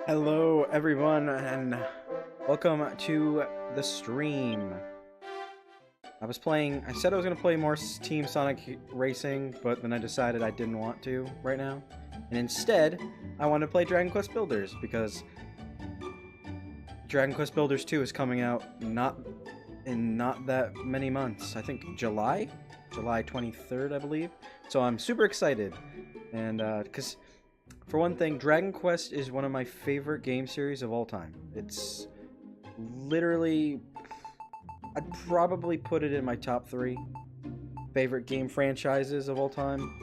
Hello, everyone, and welcome to the stream. I said I was going to play more Team Sonic Racing, but then I decided I didn't want to right now. And instead, I want to play Dragon Quest Builders, because Dragon Quest Builders 2 is coming out not that many months. I think July 23rd, I believe. So I'm super excited, and because for one thing, Dragon Quest is one of my favorite game series of all time. It's literally, I'd probably put it in my top 3 favorite game franchises of all time.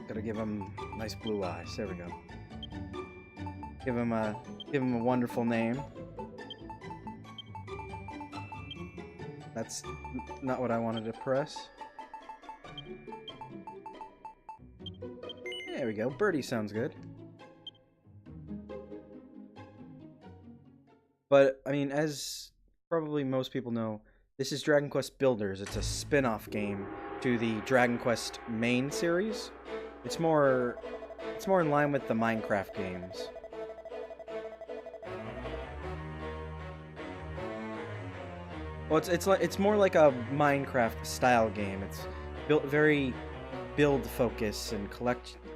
Gotta give him nice blue eyes. There we go. Give him a wonderful name. That's not what I wanted to press. There we go. Birdie sounds good. But, I mean, as probably most people know, this is Dragon Quest Builders. It's a spin-off game to the Dragon Quest main series. It's more in line with the Minecraft games. Well, it's more like a Minecraft style game. It's built very build focus and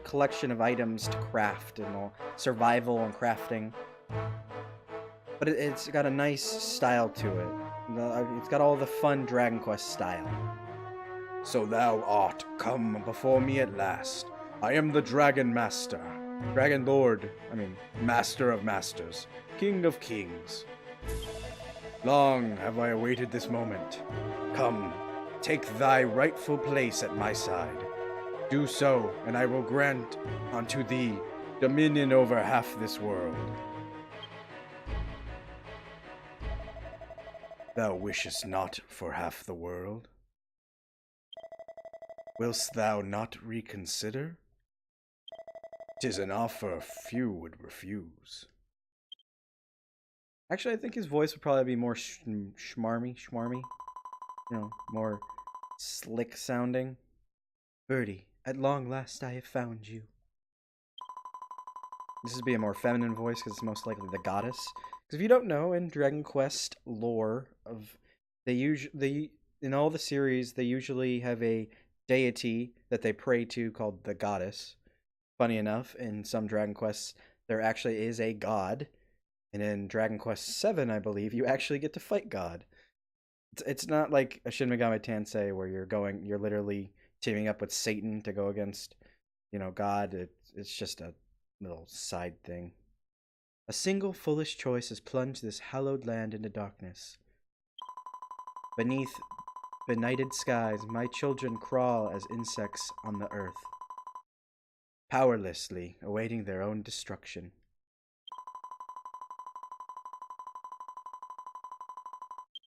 collection of items to craft and all survival and crafting. But it's got a nice style to it. It's got all the fun Dragon Quest style. So thou art come before me at last. I am the Dragon Master. Dragon Lord, Master of Masters. King of Kings. Long have I awaited this moment. Come, take thy rightful place at my side. Do so, and I will grant unto thee dominion over half this world. Thou wishest not for half the world? Willst thou not reconsider? 'Tis an offer few would refuse. Actually, I think his voice would probably be more schmarmy. You know, more slick sounding. Birdie, at long last I have found you. This would be a more feminine voice because it's most likely the goddess. Because if you don't know, in Dragon Quest lore, in all the series they usually have a deity that they pray to called the goddess. Funny enough, in some Dragon Quests there actually is a god, and in Dragon Quest VII, I believe, you actually get to fight God. It's not like a Shin Megami Tensei where you're literally teaming up with Satan to go against, God. It's just a little side thing. A single foolish choice has plunged this hallowed land into darkness. Beneath benighted skies, my children crawl as insects on the earth, powerlessly awaiting their own destruction.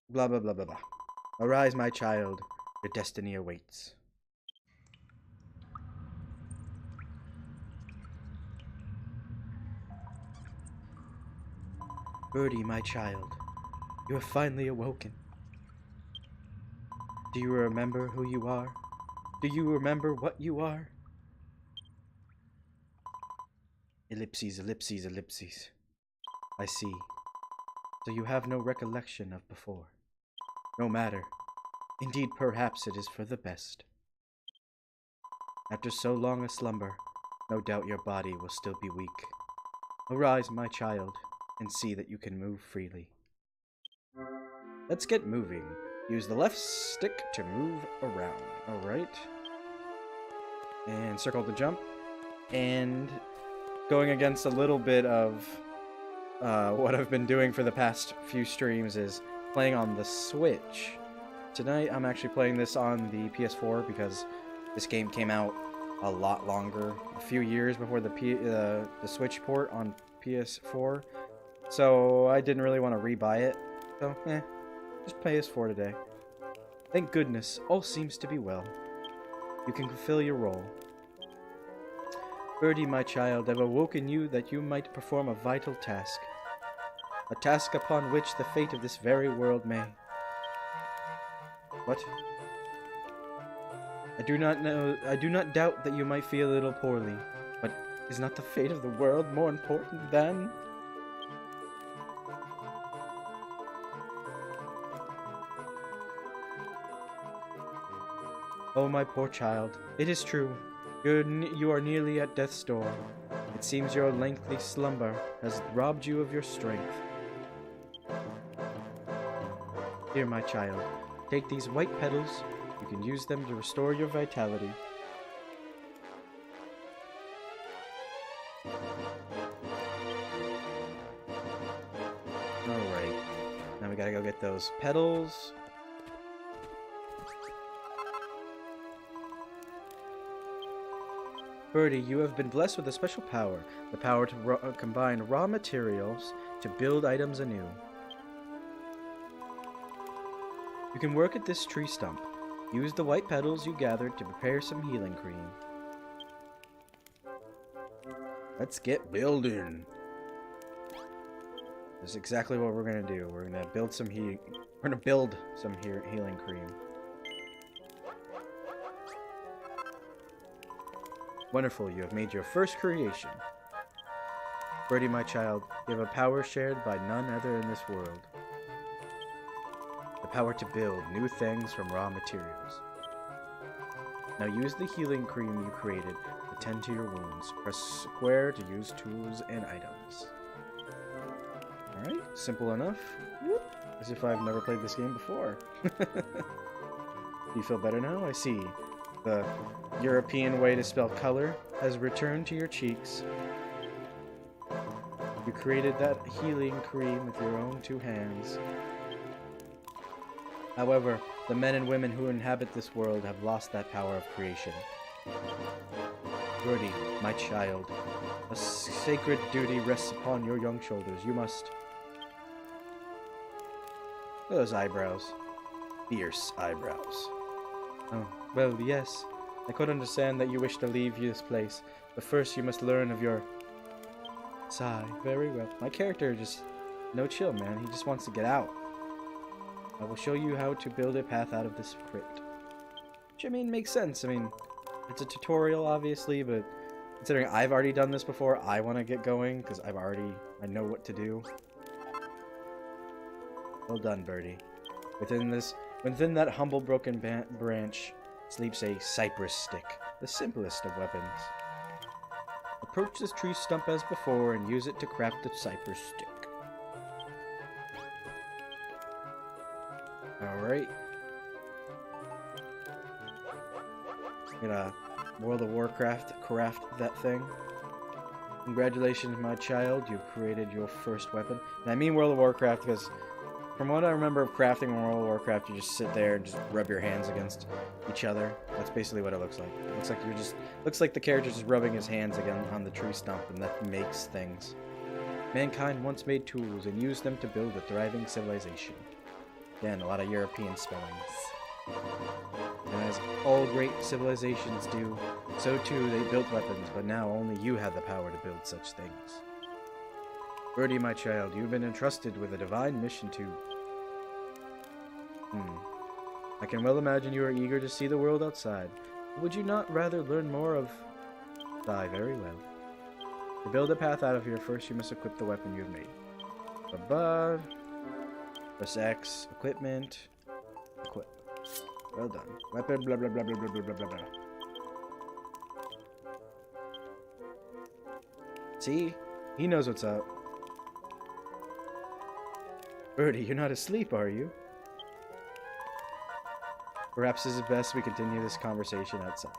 Blah blah blah blah blah. Arise, my child, your destiny awaits. Birdie, my child, you have finally awoken. Do you remember who you are? Do you remember what you are? Ellipses, ellipses, ellipses. I see. So you have no recollection of before. No matter. Indeed, perhaps it is for the best. After so long a slumber, no doubt your body will still be weak. Arise, my child, and see that you can move freely. Let's get moving. Use the left stick to move around. Alright. And circle to jump. And going against a little bit of what I've been doing for the past few streams is playing on the Switch. Tonight I'm actually playing this on the PS4 because this game came out a lot longer, a few years before the Switch port on PS4. So I didn't really want to rebuy it. So, just PS4 today. Thank goodness, all seems to be well. You can fulfill your role. Birdie, my child, I've awoken you that you might perform a vital task. A task upon which the fate of this very world may... What? I do not doubt that you might feel a little poorly, but is not the fate of the world more important than... Oh, my poor child, it is true. You are nearly at death's door. It seems your lengthy slumber has robbed you of your strength. Here, my child, take these white petals. You can use them to restore your vitality. Alright. Now we gotta go get those petals. Birdie, you have been blessed with a special power. The power to combine raw materials to build items anew. You can work at this tree stump. Use the white petals you gathered to prepare some healing cream. Let's get building. That's exactly what we're gonna do. We're gonna build some healing cream. Wonderful, you have made your first creation. Birdie, my child, you have a power shared by none other in this world. The power to build new things from raw materials. Now use the healing cream you created to tend to your wounds. Press square to use tools and items. Alright, simple enough. As if I've never played this game before. Do you feel better now? I see. The European way to spell color has returned to your cheeks. You created that healing cream with your own two hands. However, the men and women who inhabit this world have lost that power of creation. Birdie, my child, a sacred duty rests upon your young shoulders. You must... Look at those eyebrows. Fierce eyebrows. Oh, well, yes. I could understand that you wish to leave this place, but first you must learn of your... Sigh. Very well. My character just... No chill, man. He just wants to get out. I will show you how to build a path out of this crypt. Which, I mean, makes sense. I mean, it's a tutorial, obviously, but considering I've already done this before, I want to get going, because I know what to do. Well done, Birdie. Within that humble broken branch sleeps a cypress stick, the simplest of weapons. Approach this tree stump as before and use it to craft the cypress stick. Alright. Gonna World of Warcraft craft that thing. Congratulations, my child. You've created your first weapon. And I mean World of Warcraft because from what I remember of crafting in World of Warcraft, you just sit there and just rub your hands against each other. That's basically what it looks like. It looks like looks like the character's just rubbing his hands again on the tree stump, and that makes things. Mankind once made tools and used them to build a thriving civilization. Again, a lot of European spellings. And as all great civilizations do, so too they built weapons, but now only you have the power to build such things. Birdie, my child, you've been entrusted with a divine mission to... I can well imagine you are eager to see the world outside. Would you not rather learn more of... Aye, very well. To build a path out of here, first you must equip the weapon you have made. Above... Press X, equipment, equip. Well done. Weapon, blah blah blah blah blah blah blah blah blah. See? He knows what's up. Birdie, you're not asleep, are you? Perhaps it's best we continue this conversation outside.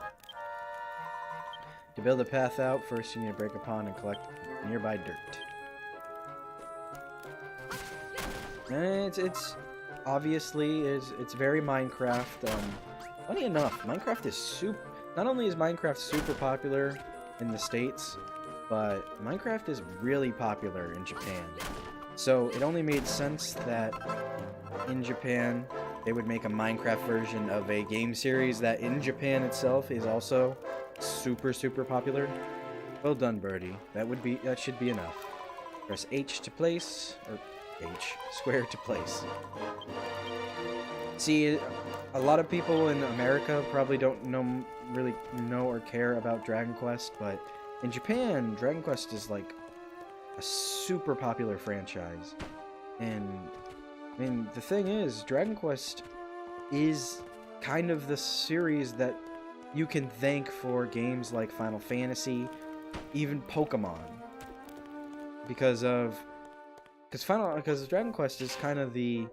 To build a path out, first you need to break a pond and collect nearby dirt. And it's obviously it's very Minecraft. Funny enough, Minecraft is not only is Minecraft super popular in the States, but Minecraft is really popular in Japan. So it only made sense that in Japan they would make a Minecraft version of a game series that in Japan itself is also super popular. Well done, Birdie. That should be enough. Press H to place, or H, square to place. See, a lot of people in America probably don't really know or care about Dragon Quest, but in Japan, Dragon Quest is like a super popular franchise. And I mean, the thing is, Dragon Quest is kind of the series that you can thank for games like Final Fantasy, even Pokemon, because Dragon Quest is kind of the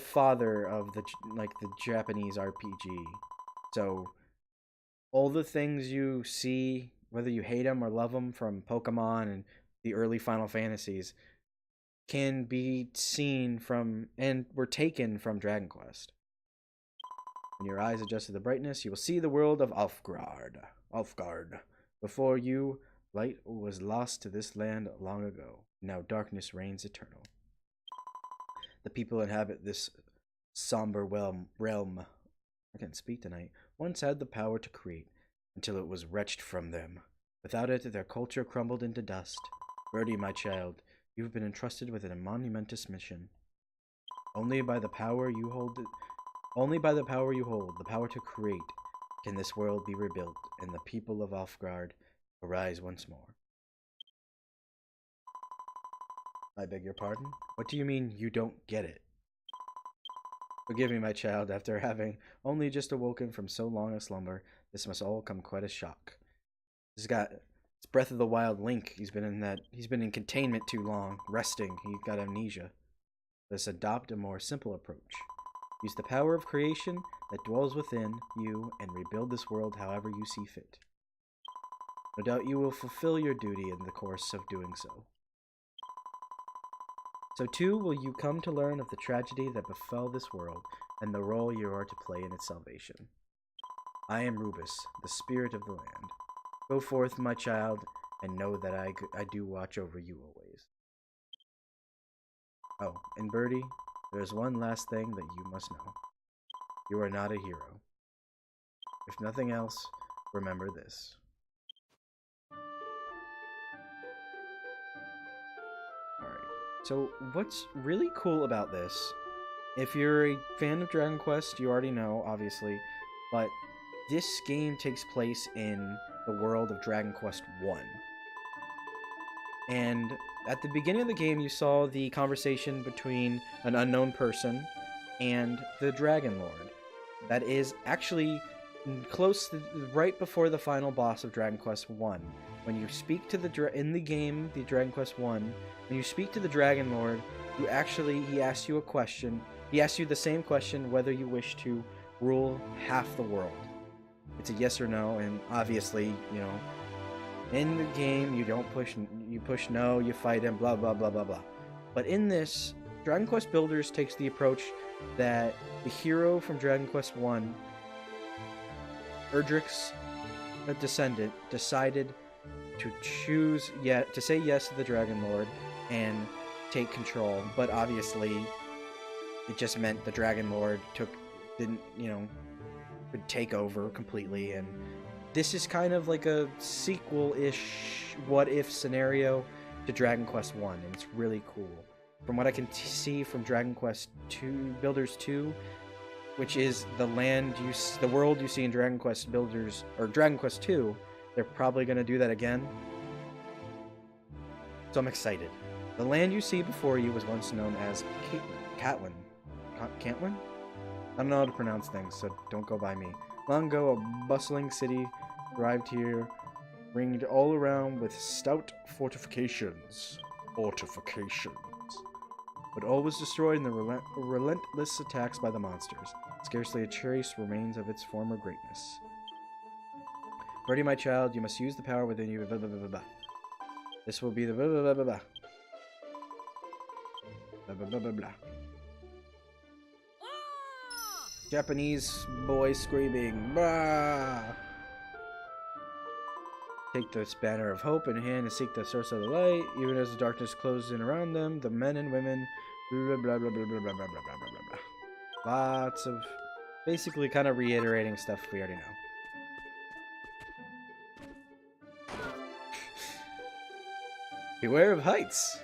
father of the Japanese RPG. So all the things you see, whether you hate them or love them, from Pokemon and the early Final Fantasies, can be seen from and were taken from Dragon Quest. When your eyes adjust to the brightness, you will see the world of Alfgard. Before you, light was lost to this land long ago. Now darkness reigns eternal. The people inhabit this somber realm. I can't speak tonight. Once had the power to create, until it was wrenched from them. Without it, their culture crumbled into dust. Birdie, my child, you have been entrusted with a monumentous mission. Only by the power you hold, the power to create, can this world be rebuilt, and the people of Alfgard arise once more. I beg your pardon? What do you mean you don't get it? Forgive me, my child, after having only just awoken from so long a slumber, this must all come quite a shock. It's Breath of the Wild Link. He's been in containment too long, resting. He got amnesia. Let's adopt a more simple approach. Use the power of creation that dwells within you and rebuild this world however you see fit. No doubt you will fulfill your duty in the course of doing so. So too will you come to learn of the tragedy that befell this world and the role you are to play in its salvation. I am Rubus, the spirit of the land. Go forth, my child, and know that I do watch over you always. Oh, and Birdie, there is one last thing that you must know. You are not a hero. If nothing else, remember this. Alright, so what's really cool about this, if you're a fan of Dragon Quest, you already know, obviously, but this game takes place in the world of Dragon Quest 1. And at the beginning of the game, you saw the conversation between an unknown person and the Dragon Lord. That is actually right before the final boss of Dragon Quest 1. When you speak to in the game, the Dragon Quest 1, when you speak to the Dragon Lord, he asks you a question. He asks you the same question, whether you wish to rule half the world. It's a yes or no, and obviously, you know, in the game, you push no, you fight him, blah, blah, blah, blah, blah. But in this, Dragon Quest Builders takes the approach that the hero from Dragon Quest 1, Erdrick's descendant, decided to say yes to the Dragon Lord and take control. But obviously, it just meant the Dragon Lord could take over completely, and this is kind of like a sequel-ish what-if scenario to Dragon Quest 1, and it's really cool. From what I can see from Dragon Quest 2 Builders 2, which is the world you see in Dragon Quest Builders or Dragon Quest 2, they're probably going to do that again. So I'm excited. The land you see before you was once known as Catlin. Cantlin? I don't know how to pronounce things, so don't go by me. Long ago, a bustling city thrived here, ringed all around with stout fortifications. But all was destroyed in the relentless attacks by the monsters. Scarcely a trace remains of its former greatness. Birdie, my child, you must use the power within you. Blah, blah, blah, blah. This will be the blah, blah, blah, blah, blah. Blah, blah, blah, blah, blah. Japanese boy screaming, bah! Take this banner of hope in hand and seek the source of the light. Even as the darkness closes in around them, the men and women, blah, blah, blah, blah, blah, blah, blah, blah, blah, blah, blah. Lots of, basically kind of reiterating stuff we already know. Beware of heights!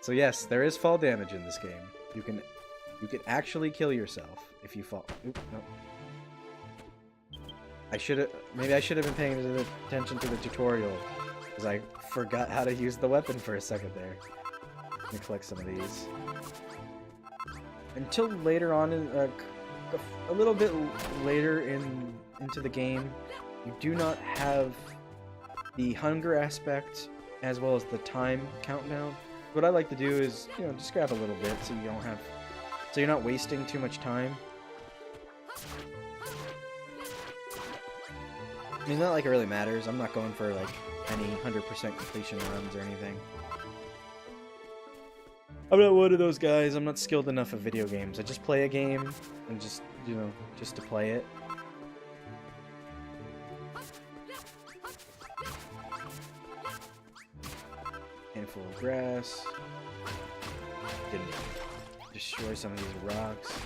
So yes, there is fall damage in this game. You can You can actually kill yourself if you fall. Oop, no. Maybe I should have been paying attention to the tutorial, because I forgot how to use the weapon for a second there. Let me collect some of these. Until later on, a little bit later into the game, you do not have the hunger aspect as well as the time countdown. What I like to do is, you know, just grab a little bit so you're not wasting too much time. I mean, not like it really matters. I'm not going for like any 100% completion runs or anything. I'm not one of those guys. I'm not skilled enough at video games. I just play a game and just, you know, just to play it. Handful of grass. Didn't destroy some of these rocks.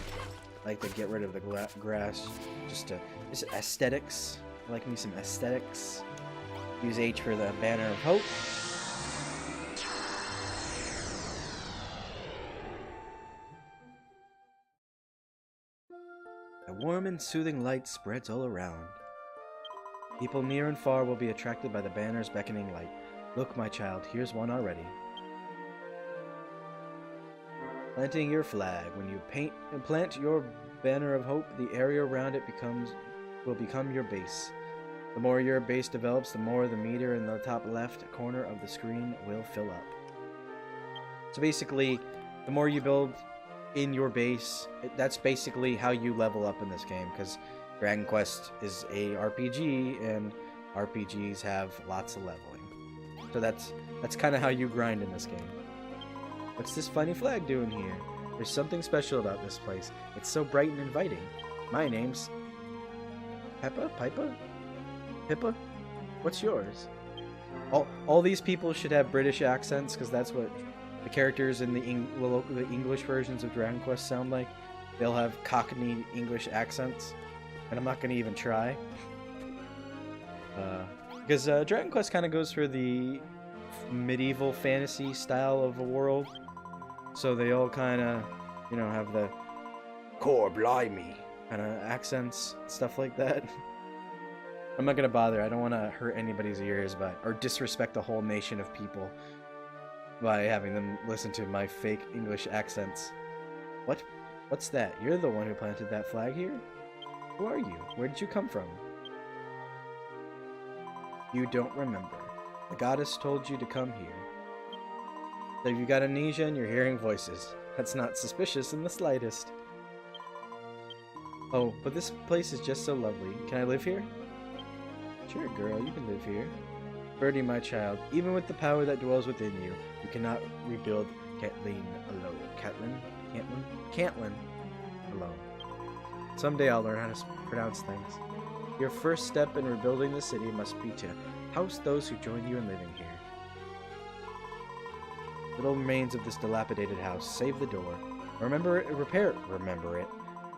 I like to get rid of the grass just aesthetics. I like me some aesthetics. Use H for the Banner of Hope. A warm and soothing light spreads all around. People near and far will be attracted by the banner's beckoning light. Look, my child, here's one already. Planting your flag. When you plant your Banner of Hope, the area around it will become your base. The more your base develops, the more the meter in the top left corner of the screen will fill up. So basically, the more you build in your base, that's basically how you level up in this game, because Dragon Quest is a RPG, and RPGs have lots of leveling. So that's kind of how you grind in this game. What's this funny flag doing here? There's something special about this place. It's so bright and inviting. My name's Pippa? What's yours? All these people should have British accents, because that's what the characters in the English versions of Dragon Quest sound like. They'll have Cockney English accents, and I'm not going to even try. Because Dragon Quest kind of goes for the medieval fantasy style of a world, so they all kind of, you know, have the core blimey kind of accents, stuff like that. I'm not gonna bother. I don't want to hurt anybody's ears, or disrespect a whole nation of people by having them listen to my fake English accents. What's that? You're the one who planted that flag here? Who are you? Where did you come from? You don't remember. The goddess told you to come here. So you got amnesia and you're hearing voices. That's not suspicious in the slightest. Oh, but this place is just so lovely. Can I live here? Sure, girl, you can live here. Birdie, my child, even with the power that dwells within you, you cannot rebuild Catelyn alone. Catelyn alone. Someday I'll learn how to pronounce things. Your first step in rebuilding the city must be to house those who join you in living here. Little remains of this dilapidated house. Save the door.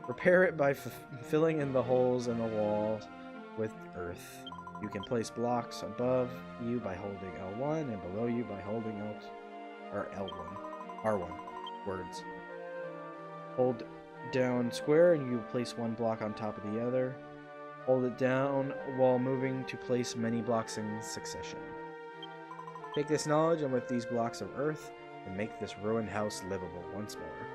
Repair it by filling in the holes in the walls with earth. You can place blocks above you by holding L1 and below you by holding R1. Words. Hold down square and you place one block on top of the other. Hold it down while moving to place many blocks in succession. Take this knowledge and with these blocks of earth and make this ruined house livable once more.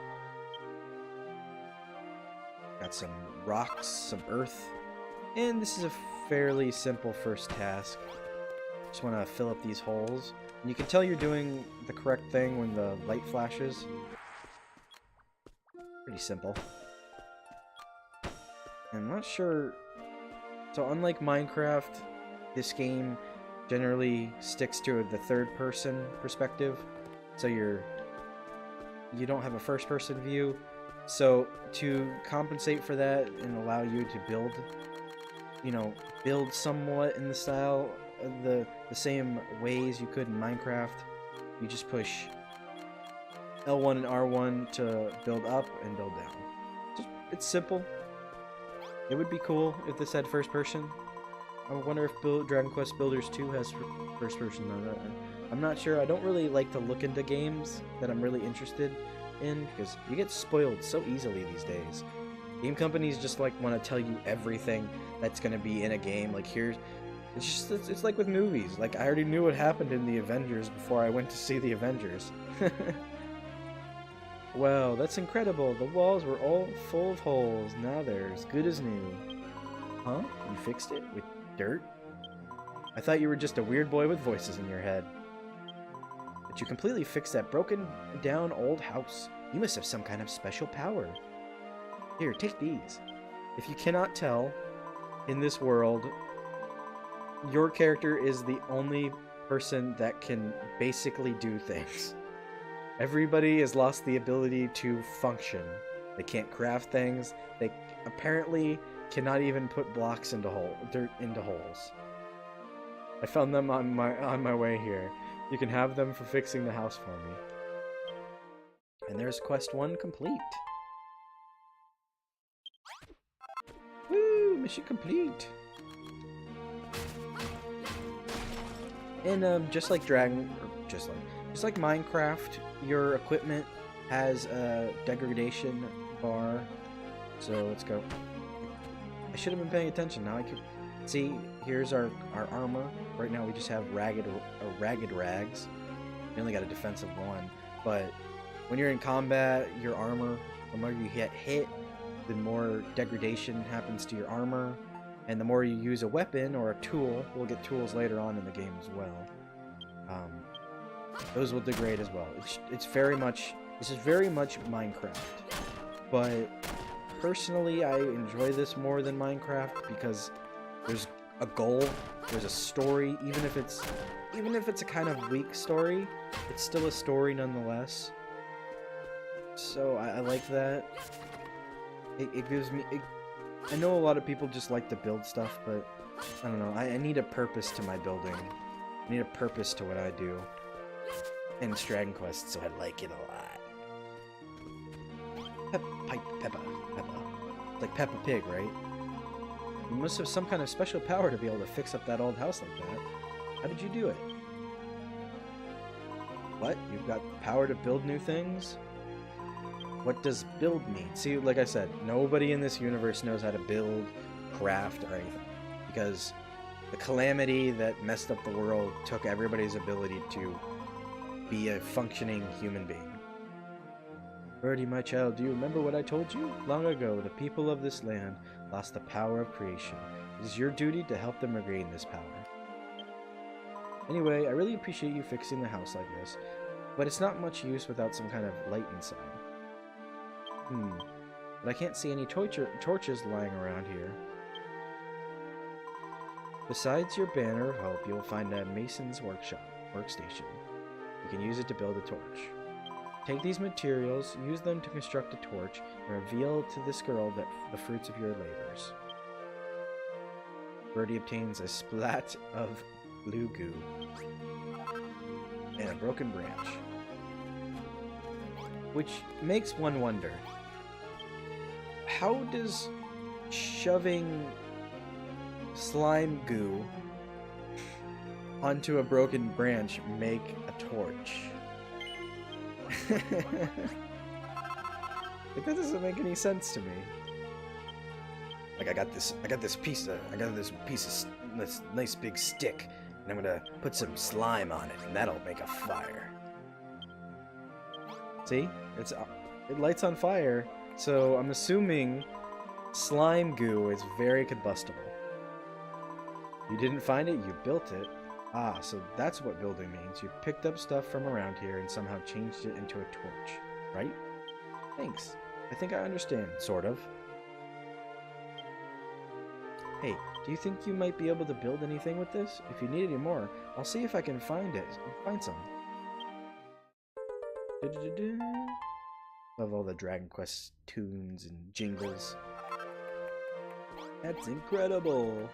Got some rocks, some earth, and this is a fairly simple first task. Just want to fill up these holes. And you can tell you're doing the correct thing when the light flashes. Pretty simple. I'm not sure. So unlike Minecraft, this game generally sticks to the third person perspective. So you don't have a first person view. So to compensate for that and allow you to build somewhat in the style of the same ways you could in Minecraft, you just push L1 and R1 to build up and build down. It's simple. It would be cool if this had first person. I wonder if Dragon Quest Builders 2 has first person. I'm not sure. I don't really like to look into games that I'm really interested in, because you get spoiled so easily these days. Game companies just like want to tell you everything that's going to be in a game. Like it's like with movies. Like I already knew what happened in the Avengers before I went to see the Avengers. Wow, that's incredible. The walls were all full of holes. Now they're as good as new. Huh? You fixed it? With dirt? I thought you were just a weird boy with voices in your head. But you completely fixed that broken down old house. You must have some kind of special power. Here, take these. If you cannot tell, in this world, your character is the only person that can basically do things. Everybody has lost the ability to function. They can't craft things. They apparently cannot even put blocks into dirt into holes. I found them on my way here. You can have them for fixing the house for me. And there's quest 1 complete. Woo! Mission complete. And just like Minecraft, your equipment has a degradation bar. So let's go. I should have been paying attention. Now I can see. Here's our armor. Right now we just have ragged rags. We only got a defensive 1, but when you're in combat, your armor, the more you get hit, the more degradation happens to your armor, and the more you use a weapon or a tool, we'll get tools later on in the game as well. Those will degrade as well. This is very much Minecraft, but personally, I enjoy this more than Minecraft because there's a goal, there's a story, even if it's a kind of weak story, it's still a story nonetheless. So I like that. It gives me. I know a lot of people just like to build stuff, but I don't know. I need a purpose to my building. I need a purpose to what I do. And it's Dragon Quest, so I like it a lot. Peppa. It's like Peppa Pig, right? You must have some kind of special power to be able to fix up that old house like that. How did you do it? What? You've got power to build new things? What does build mean? See, like I said, nobody in this universe knows how to build, craft, or anything. Because the calamity that messed up the world took everybody's ability to be a functioning human being. Birdie, my child, do you remember what I told you? Long ago, the people of this land lost the power of creation. It is your duty to help them regain this power. Anyway, I really appreciate you fixing the house like this, but it's not much use without some kind of light inside. But I can't see any torches lying around here. Besides your banner of hope, you'll find a mason's workstation. You can use it to build a torch. Take these materials, use them to construct a torch, and reveal to this girl the fruits of your labors. Birdie obtains a splat of blue goo and a broken branch, which makes one wonder, how does shoving slime goo onto a broken branch make a torch? Like, that doesn't make any sense to me. Like, I got this piece of this nice big stick, and I'm gonna put some slime on it, and that'll make a fire. See? It lights on fire, so I'm assuming slime goo is very combustible. You didn't find it, you built it. Ah, so that's what building means. You picked up stuff from around here and somehow changed it into a torch, right? Thanks. I think I understand, sort of. Hey, do you think you might be able to build anything with this? If you need any more, I'll see if I can find some. Love all the Dragon Quest tunes and jingles. That's incredible!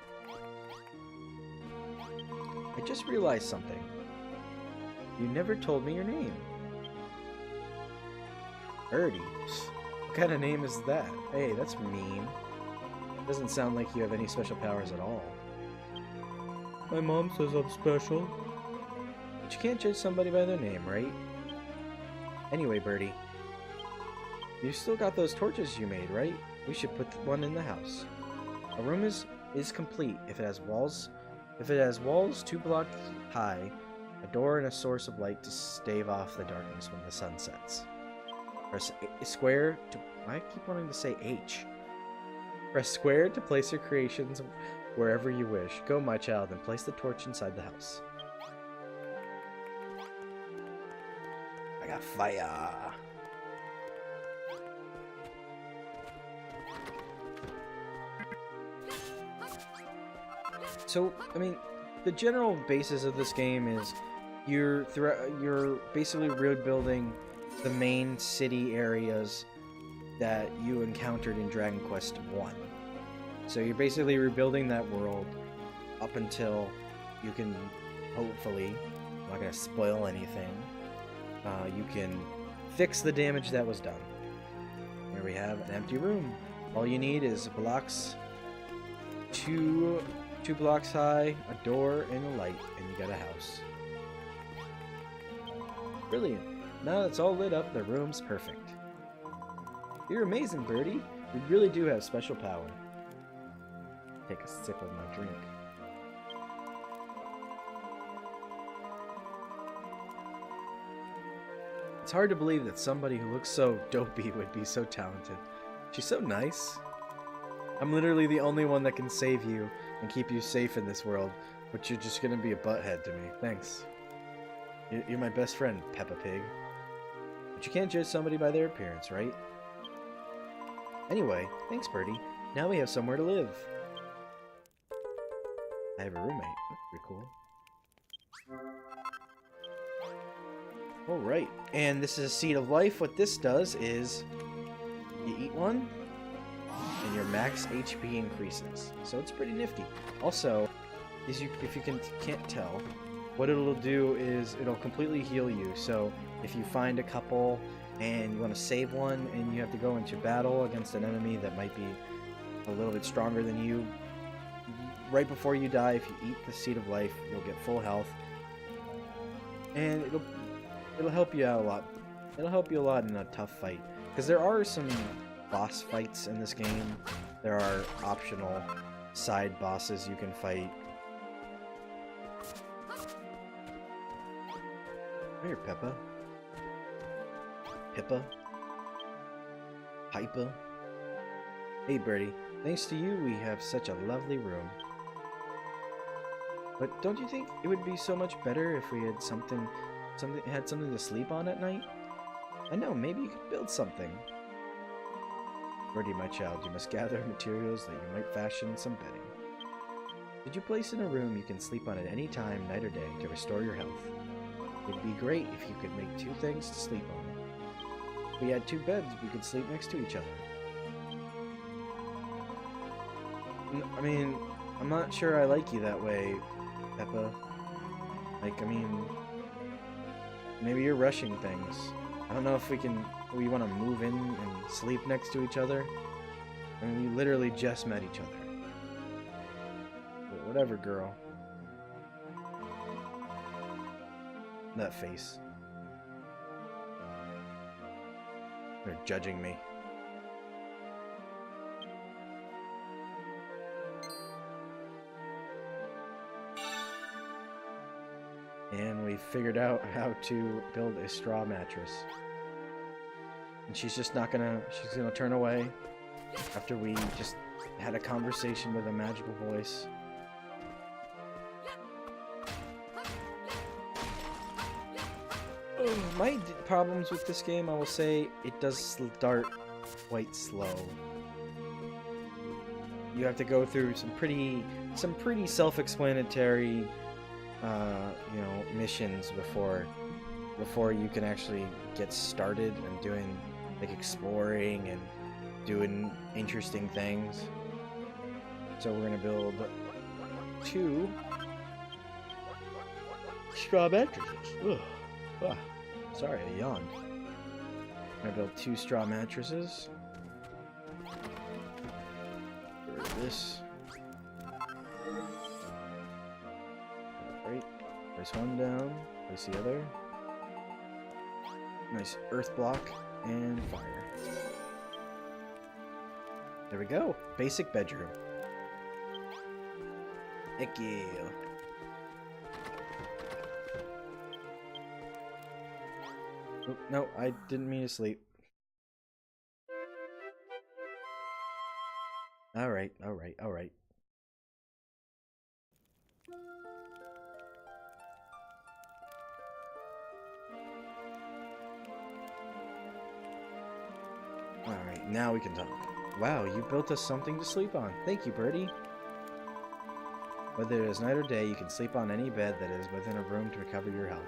I just realized something. You never told me your name. Birdie. What kind of name is that? Hey, that's mean. Doesn't sound like you have any special powers at all. My mom says I'm special. But you can't judge somebody by their name, right? Anyway, Birdie, You still got those torches you made, right? We should put one in the house. A room is complete if it has walls. If it has walls 2 blocks high, a door and a source of light to stave off the darkness when the sun sets. Press square to... I keep wanting to say H. Press square to place your creations wherever you wish. Go, my child, and place the torch inside the house. I got fire. So, I mean, the general basis of this game is you're basically rebuilding the main city areas that you encountered in Dragon Quest 1. So you're basically rebuilding that world up until you can, hopefully, I'm not going to spoil anything, you can fix the damage that was done. Here we have an empty room. All you need is blocks, two blocks high, a door, and a light, and you got a house. Brilliant. Now it's all lit up, the room's perfect. You're amazing, Birdie. You really do have special power. Take a sip of my drink. It's hard to believe that somebody who looks so dopey would be so talented. She's so nice. I'm literally the only one that can save you and keep you safe in this world, but you're just gonna be a butthead to me. Thanks. You're my best friend, Peppa Pig. But you can't judge somebody by their appearance, right? Anyway, thanks, Birdie. Now we have somewhere to live. I have a roommate. That's pretty cool. Alright, and this is a Seed of Life. What this does is you eat one, and your max HP increases. So it's pretty nifty. Also, if you can't tell, what it'll do is it'll completely heal you. So if you find a couple and you want to save one and you have to go into battle against an enemy that might be a little bit stronger than you, right before you die, if you eat the Seed of Life, you'll get full health. And it'll help you out a lot. It'll help you a lot in a tough fight. Because there are some boss fights in this game. There are optional side bosses you can fight. Here, Peppa. Pippa. Pipa. Hey, Birdie. Thanks to you, we have such a lovely room. But don't you think it would be so much better if we had something to sleep on at night? I know, maybe you could build something. Birdie, my child, you must gather materials that you might fashion some bedding. Did you place in a room you can sleep on at any time, night or day, to restore your health? It'd be great if you could make 2 things to sleep on. If we had 2 beds, we could sleep next to each other. I mean, I'm not sure I like you that way, Peppa. Like, I mean, maybe you're rushing things. I don't know if we want to move in and sleep next to each other. I mean, we literally just met each other. But whatever, girl. That face. They're judging me. And we figured out how to build a straw mattress. And she's just not gonna, she's gonna turn away after we just had a conversation with a magical voice. My problems with this game, I will say, it does start quite slow. You have to go through some pretty self-explanatory missions before you can actually get started and doing like exploring and doing interesting things. So we're gonna build 2 straw mattresses. Ugh. Ah, sorry, I yawned. I'm gonna build 2 straw mattresses. Get rid of this. Right. Place one down. Place the other. Nice earth block and fire. There we go. Basic bedroom. Thank you. Oh, no, I didn't mean to sleep. Alright, alright, alright. Alright, now we can talk. Wow, you built us something to sleep on. Thank you, Birdie. Whether it is night or day, you can sleep on any bed that is within a room to recover your health.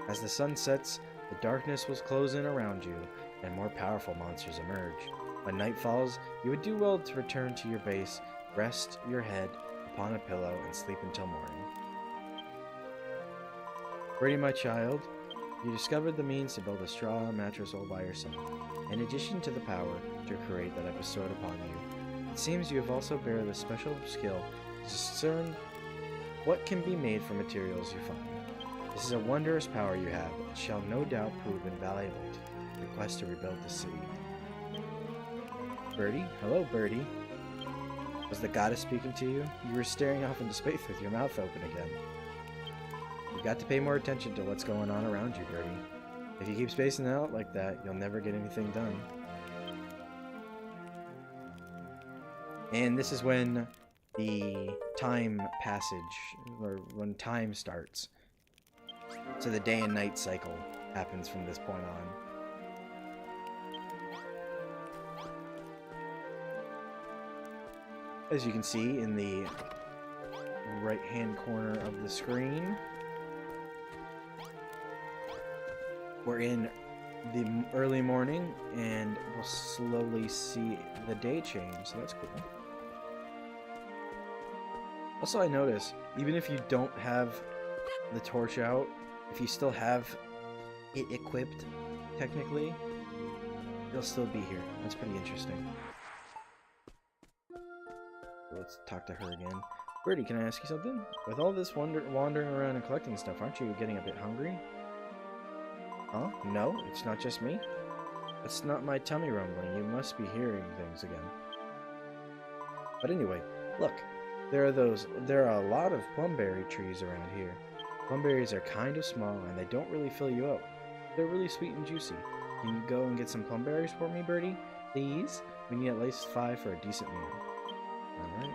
As the sun sets, the darkness will close in around you, and more powerful monsters emerge. When night falls, you would do well to return to your base, rest your head upon a pillow, and sleep until morning. Birdie, my child, you discovered the means to build a straw mattress all by yourself, in addition to the power to create that I bestowed upon you. It seems you have also bear the special skill to discern what can be made from materials you find. This is a wondrous power you have, and shall no doubt prove invaluable to your quest to rebuild the city. Birdie? Hello, Birdie. Was the goddess speaking to you? You were staring off into space with your mouth open again. You've got to pay more attention to what's going on around you, Birdie. If you keep spacing out like that, you'll never get anything done. And this is when the time passage, or when time starts. So the day and night cycle happens from this point on. As you can see in the right-hand corner of the screen, we're in the early morning, and we'll slowly see the day change, so that's cool. Also, I notice, even if you don't have the torch out, if you still have it equipped, technically, it'll still be here. That's pretty interesting. Let's talk to her again. Birdie, can I ask you something? With all this wandering around and collecting stuff, aren't you getting a bit hungry? Huh? No, it's not just me. It's not my tummy rumbling. You must be hearing things again. But anyway, look. There are a lot of plumberry trees around here. Plumberries are kind of small and they don't really fill you up. They're really sweet and juicy. Can you go and get some plumberries for me, Birdie? Please? We need at least 5 for a decent meal. Alright.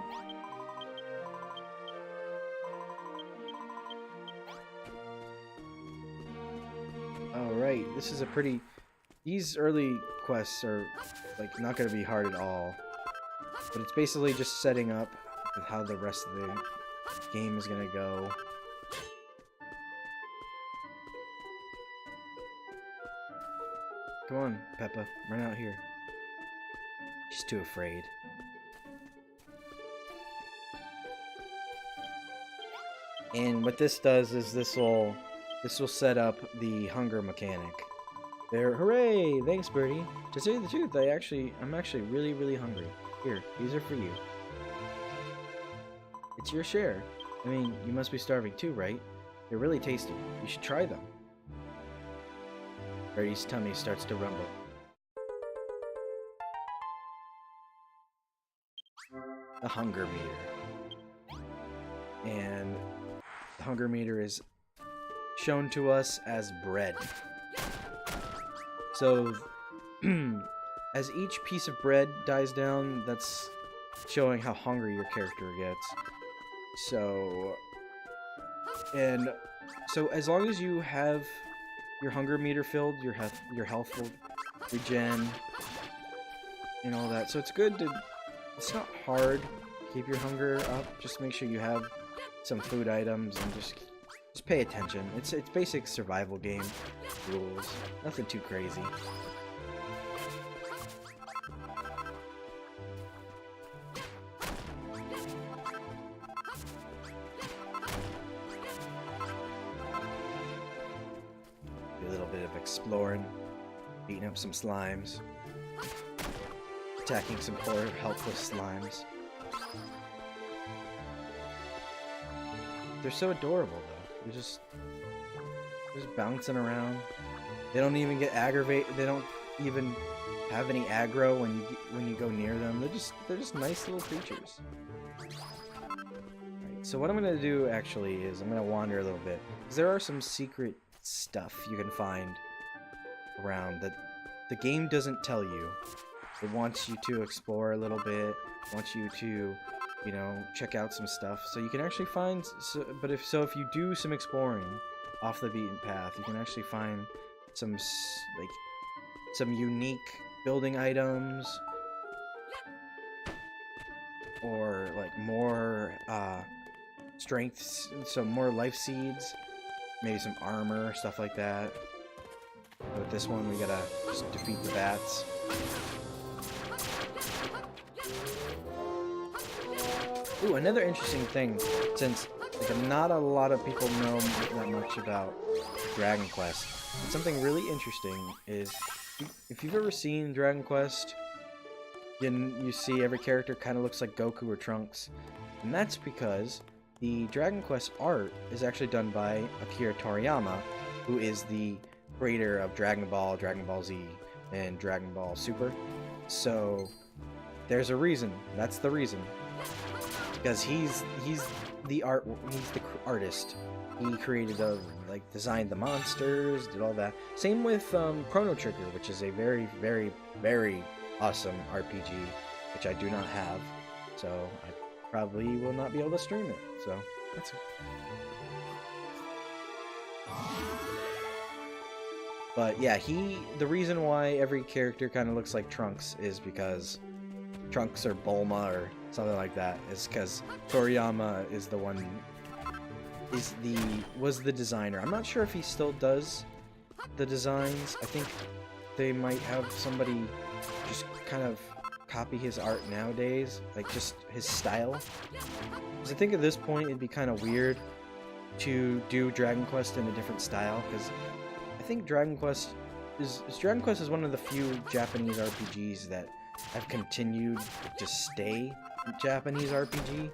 Alright, this is a pretty... These early quests are, like, not going to be hard at all. But it's basically just setting up with how the rest of the game is going to go. Come on, Peppa, run out here. She's too afraid. And what this does is this will set up the hunger mechanic. There, hooray! Thanks, Birdie. To tell you the truth, I'm actually really hungry. Here, these are for you. It's your share. I mean, you must be starving too, right? They're really tasty. You should try them. Birdie's tummy starts to rumble. The hunger meter. And the hunger meter is shown to us as bread. So, as each piece of bread dies down, that's showing how hungry your character gets. So as long as you have your hunger meter filled, your health will regen and all that. So it's good to, it's not hard to keep your hunger up. Just make sure you have some food items and just pay attention. It's basic survival game rules. Nothing too crazy. A little bit of exploring, beating up some slimes, attacking some poor helpless slimes. They're so adorable though. They're just bouncing around. They don't even get aggravated. They don't even have any aggro when you go near them. They're just nice little creatures. Alright, so what I'm gonna do actually is I'm gonna wander a little bit, because there are some secret stuff you can find around that the game doesn't tell you. It wants you to explore a little bit, wants you to, you know, check out some stuff. So you can actually find, but if you do some exploring off the beaten path, you can actually find some unique building items, or like more strengths, some more life seeds, maybe some armor, stuff like that. But with this one, we gotta just defeat the bats. Ooh, another interesting thing, since like not a lot of people know that much about Dragon Quest. Something really interesting is, if you've ever seen Dragon Quest, you see every character kind of looks like Goku or Trunks, and that's because the Dragon Quest art is actually done by Akira Toriyama, who is the creator of Dragon Ball, Dragon Ball Z, and Dragon Ball Super. So there's a reason. That's the reason. Because he's the artist. He created designed the monsters, did all that. Same with Chrono Trigger, which is a very, very, very awesome RPG, which I do not have. So I probably will not be able to stream it. So that's it. But yeah, the reason why every character kind of looks like Trunks is because Trunks or Bulma or something like that, is because Toriyama is the one, was the designer. I'm not sure if he still does the designs. I think they might have somebody just kind of copy his art nowadays, like just his style. Because I think at this point it'd be kind of weird to do Dragon Quest in a different style, because I think Dragon Quest is one of the few Japanese RPGs that have continued to stay Japanese RPG.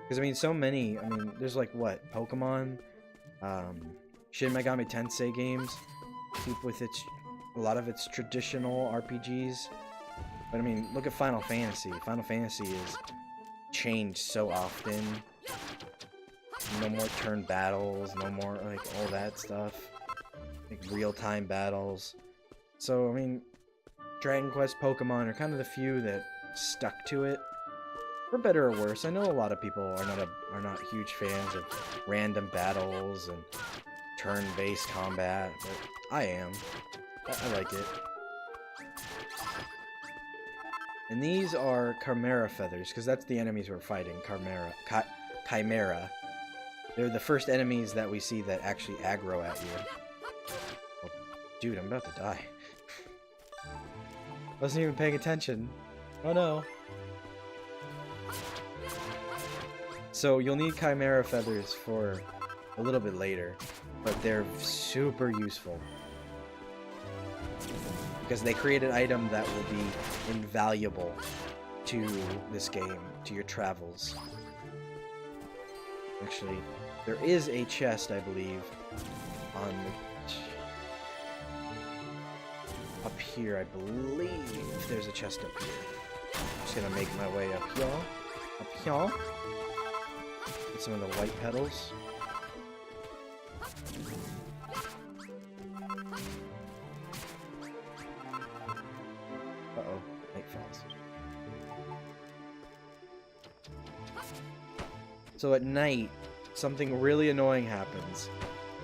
Because I mean, so many. I mean, there's like what, Pokemon, Shin Megami Tensei games keep with a lot of its traditional RPGs. But I mean, look at Final Fantasy. Final Fantasy is changed so often. No more turn battles, no more like all that stuff, like real-time battles. So I mean, Dragon Quest, Pokemon are kind of the few that stuck to it, for better or worse. I know a lot of people are not huge fans of random battles and turn-based combat, but I am. I like it. And these are Chimera feathers, because that's the enemies we're fighting. Chimera. They're the first enemies that we see that actually aggro at you. Oh, dude, I'm about to die. Wasn't even paying attention. Oh no. So you'll need Chimera feathers for a little bit later, but they're super useful. Because they create an item that will be invaluable to this game, to your travels. Actually, there is a chest, I believe, on up here. I believe there's a chest up here. I'm just gonna make my way up here. Up here. Get some of the white petals. Uh-oh, night falls. So at night, something really annoying happens.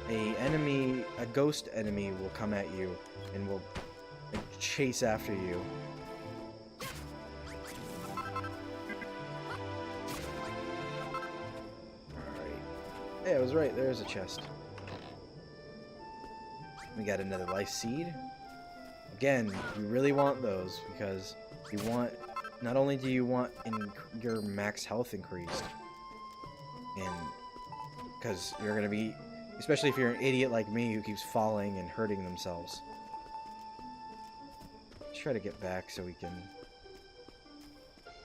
A ghost enemy will come at you and will chase after you. Alright. Hey, I was right, there's a chest. We got another life seed. Again, you really want those, because you want, not only do you want your max health increased, and because you're going to be, especially if you're an idiot like me who keeps falling and hurting themselves. Let's try to get back so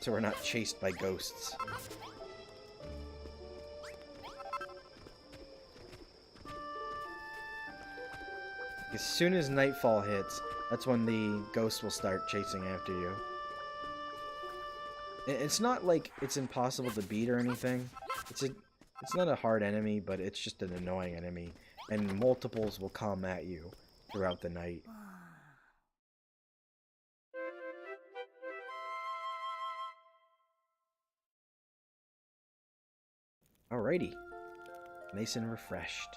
we're not chased by ghosts. As soon as nightfall hits, That's when the ghost will start chasing after you. It's not like it's impossible to beat or anything. It's not a hard enemy, but it's just an annoying enemy. And multiples will come at you throughout the night. Alrighty. Nice and refreshed.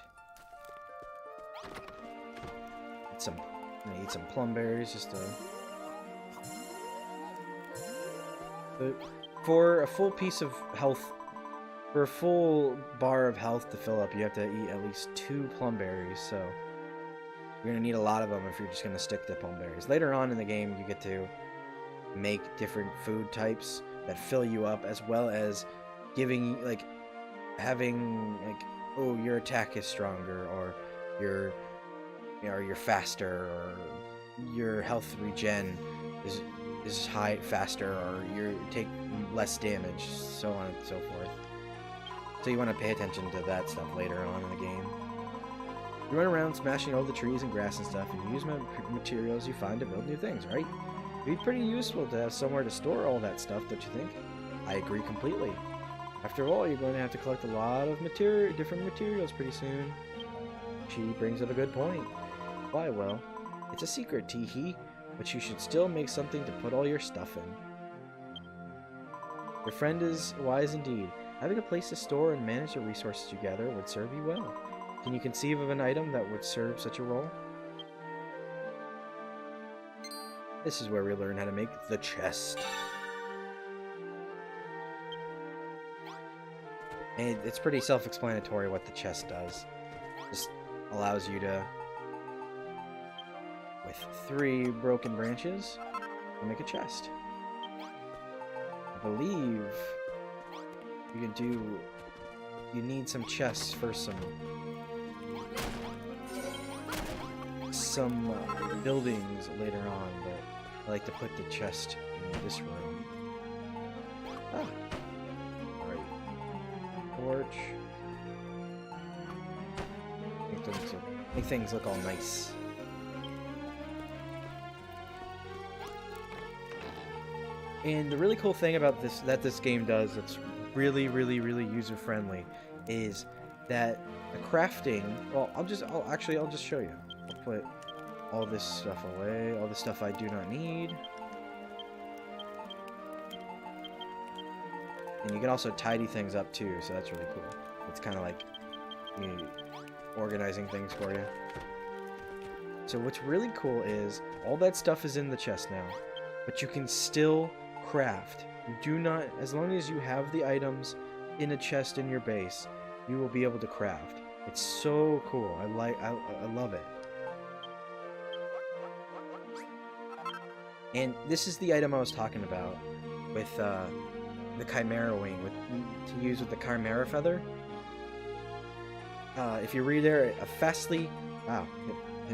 I'm gonna eat some plum berries just to... But for a full piece of health, for a full bar of health to fill up, you have to eat at least 2 plum berries, so you're gonna need a lot of them if you're just gonna stick to plum berries. Later on in the game, you get to make different food types that fill you up, as well as giving, like, having, like, oh, your attack is stronger, or you're faster, or your health regen is faster, or you take less damage, so on and so forth. So you want to pay attention to that stuff later on in the game. You run around smashing all the trees and grass and stuff, and you use materials you find to build new things, right? It'd be pretty useful to have somewhere to store all that stuff, don't you think? I agree completely. After all, you're going to have to collect a lot of different materials pretty soon. She brings up a good point. Why, well, it's a secret, tee-hee, but you should still make something to put all your stuff in. Your friend is wise indeed. Having a place to store and manage the resources you gather would serve you well. Can you conceive of an item that would serve such a role? This is where we learn how to make the chest. And it's pretty self-explanatory what the chest does. Just allows you to, with 3 broken branches, make a chest. I believe you need some chests for some buildings later on, but I like to put the chest in this room. Ah. Alright. Torch. Make things look all nice. And the really cool thing about this game does that's really user-friendly is that the crafting, well, I'll just show you. I'll put all this stuff away, all the stuff I do not need. And you can also tidy things up too, so that's really cool. It's kind of like organizing things for you. So what's really cool is all that stuff is in the chest now, but you can still craft. You do not, as long as you have the items in a chest in your base, you will be able to craft. It's so cool. I love it. And this is the item I was talking about with the Chimera Wing, to use with the Chimera Feather. If you read there, hit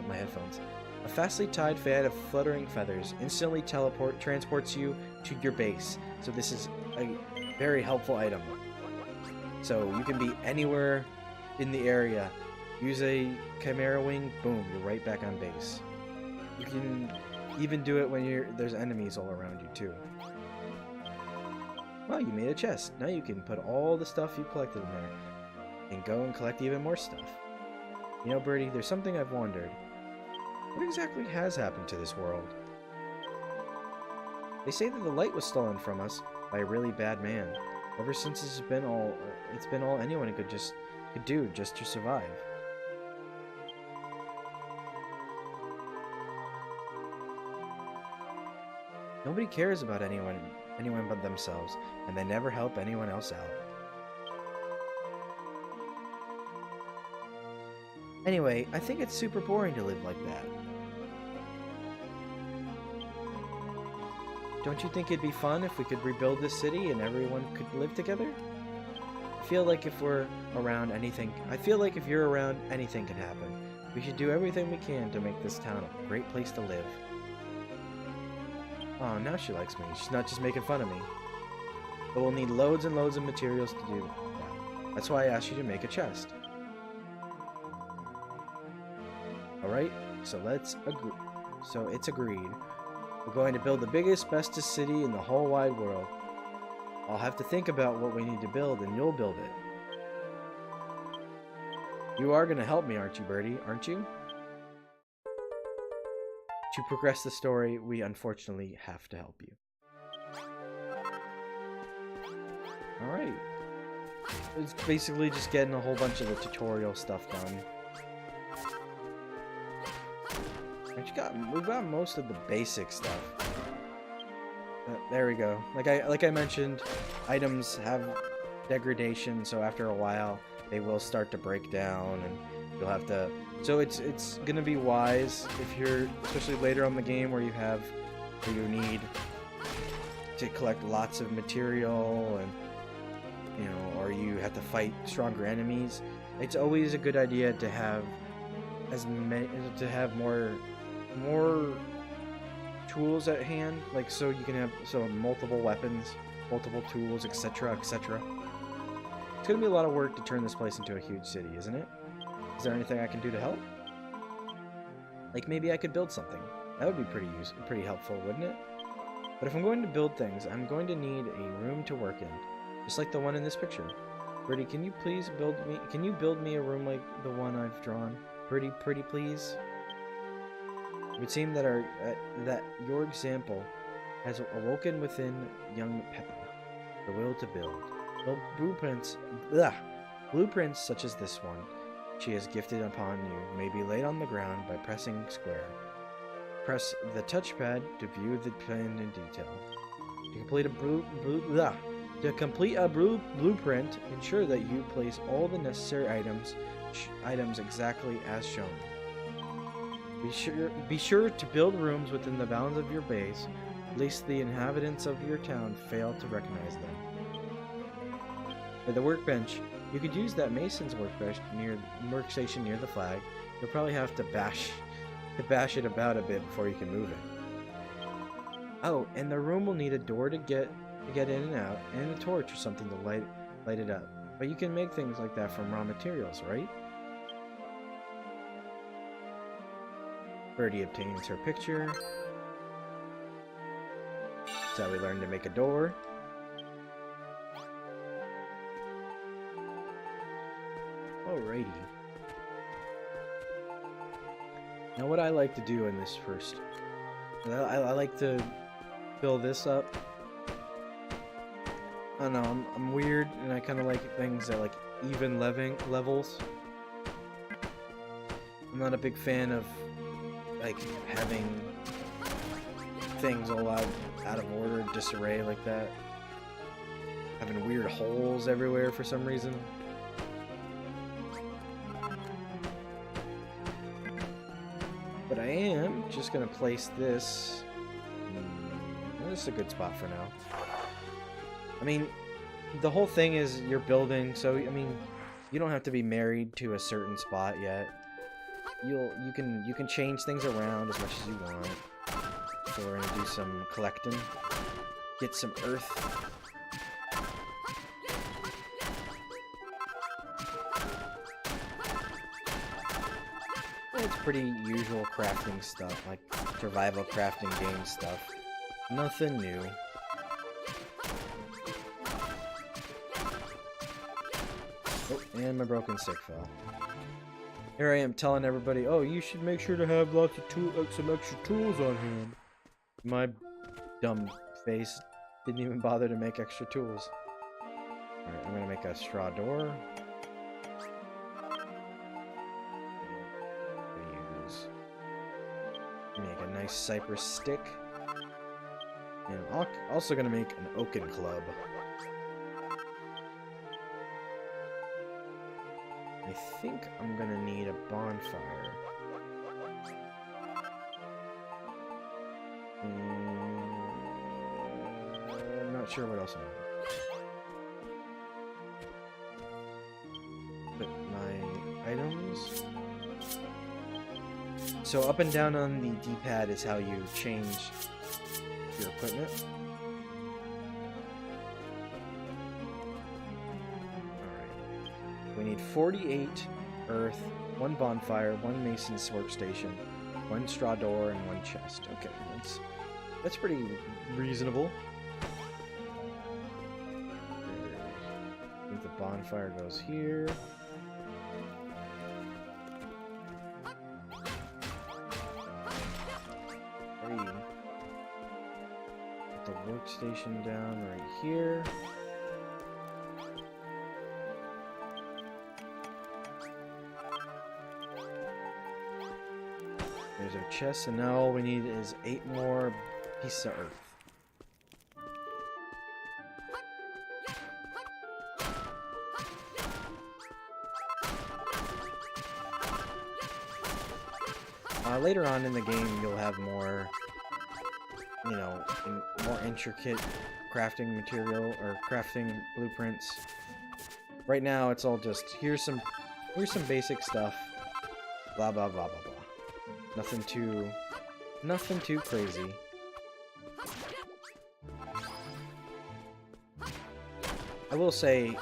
my headphones. A fastly tied fan of fluttering feathers instantly transports you to your base. So this is a very helpful item. So you can be anywhere in the area. Use a Chimera Wing, boom, you're right back on base. You can even do it when there's enemies all around you too. Well, you made a chest. Now you can put all the stuff you collected in there and go and collect even more stuff. You know, Birdie, there's something I've wondered. What exactly has happened to this world? They say that the light was stolen from us by a really bad man. Ever since it's been all anyone could do just to survive. Nobody cares about anyone but themselves, and they never help anyone else out. Anyway, I think it's super boring to live like that. Don't you think it'd be fun if we could rebuild this city and everyone could live together? I feel like if you're around, anything can happen. We should do everything we can to make this town a great place to live. Oh, now she likes me. She's not just making fun of me. But we'll need loads and loads of materials to do that. That's why I asked you to make a chest. Alright, so let's agree. so it's agreed. We're going to build the biggest, bestest city in the whole wide world. I'll have to think about what we need to build, and you'll build it. You are going to help me, aren't you, Birdie? Aren't you? To progress the story, we unfortunately have to help you. Alright. It's basically just getting a whole bunch of the tutorial stuff done. We've got most of the basic stuff. There we go. Like I mentioned, items have degradation, so after a while they will start to break down, and you'll have to. So it's gonna be wise if you're, especially later on in the game where you need to collect lots of material, and or you have to fight stronger enemies. It's always a good idea to have more tools at hand, like so you can have multiple weapons, multiple tools, etc., etc. It's gonna be a lot of work to turn this place into a huge city, isn't it? Is there anything I can do to help? Like maybe I could build something. That would be pretty helpful, wouldn't it? But if I'm going to build things, I'm going to need a room to work in, just like the one in this picture. Birdie, can you please build me? Can you build me a room like the one I've drawn? Pretty please. It would seem that your example has awoken within young Peppa the will to build. Blueprints such as this one she has gifted upon you may be laid on the ground by pressing square. Press the touchpad to view the plan in detail. To complete a blueprint, ensure that you place all the necessary items exactly as shown. Be sure to build rooms within the bounds of your base, lest the inhabitants of your town fail to recognize them. For the workbench, you could use that mason's workstation near the flag. You'll probably have to bash it about a bit before you can move it. Oh, and the room will need a door to get in and out, and a torch or something to light it up. But you can make things like that from raw materials, right? Birdie obtains her picture. That's how we learn to make a door. Alrighty. Now what I like to do in this first, I like to build this up. I don't know, I'm weird, and I kind of like things at like even levels. I'm not a big fan of like having things all out of order, disarray like that. Having weird holes everywhere for some reason. But I am just gonna place this. This is a good spot for now. I mean, the whole thing is you're building, so I mean, you don't have to be married to a certain spot yet. You can change things around as much as you want. So we're gonna do some collecting, get some earth. It's pretty usual crafting stuff, like survival crafting game stuff. Nothing new. Oh, and my broken stick fell. Here I am telling everybody, oh, you should make sure to have lots of some extra tools on hand. My dumb face didn't even bother to make extra tools. Alright, I'm gonna make a straw door. Make a nice cypress stick. And I'm also gonna make an oaken club. I think I'm gonna need a bonfire. I'm not sure what else I'm gonna do. Put my items. So up and down on the D-pad is how you change your equipment. Alright. We need 48 earth, 1 bonfire, 1 mason's workstation, One straw door and one chest. Okay, that's pretty reasonable. I think the bonfire goes here. Put the workstation down right here. There's our chest, and now all we need is 8 more pieces of earth. Later on in the game, you'll have more, you know, more intricate crafting material or crafting blueprints. Right now, it's all just here's some basic stuff. Blah blah blah blah blah. Nothing too crazy. I will say,